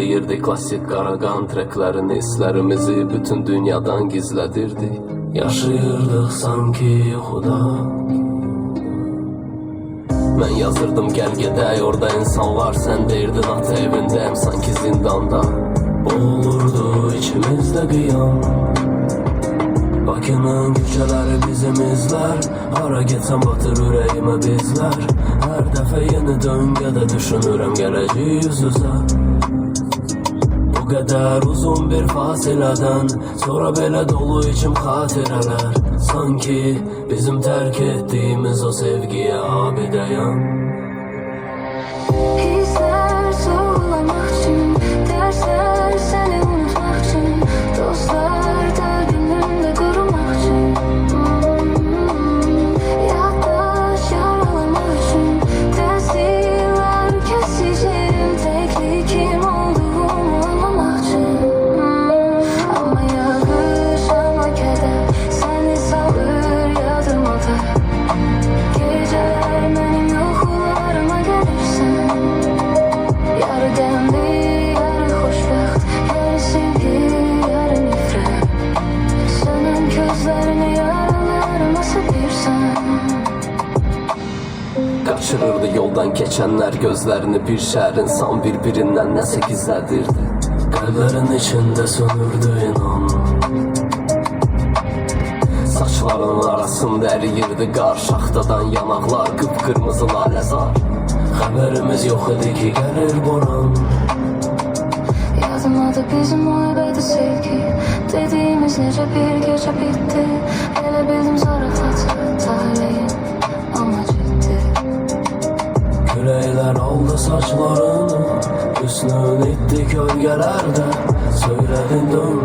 Dinleyirdik klasik Qaraqan treklerini, hislerimizi bütün dünyadan gizledirdik. Yaşayırdıq sanki yuxuda. Mən yazırdım gel gedək, orada insan var, sən deyirdin ata evindəyim sanki zindanda. Boğulurdu içimizdə qiyam. Bakının küçələri bizim izlər, hara getsəm batır ürəyimə bizlər. Hər dəfə yeni döngədə düşünürəm gələcək yüz-üzə. Bu qədər uzun bir fasilədən sonra belə dolu içim xatirələr. Sanki bizim tərk etdiyimiz o sevgiyə abidəyəm. Hisler soğulamak için, dersler seni unutmak için, dostlar da gönlümde korumak için, yaddaş yaralamak için, tesirler keseceğim tekli kim olduğumu anlamak için. Ama yağış ama keder, seni salır yadırmada. Geceler benim yokularıma gelirsen, yarı demli, yarı hoşbəxt, yarı sevgi, yarı nifrət. Sönən gözlərini yaralarıma səpirsən. Kaçırırdı yoldan geçenler gözlerini, bir şehrin san birbirinden nəsə gizlədirdi. Qəlblərin içində sönürdü inan. Saçların arasında əriyirdi qar, şaxtadan yanaqlar, qıpqırmızı laləzar. Xəbərimiz yox idi ki gəlir boran. Yazmadı bizim o ebedi sevgi, dediğimiz nece bir gece bitti. Elə bildim zarafatı taleyin ama ciddi. Küləklər aldı saçlarını, üstünün itdi kölgələrdə. Söylədin dön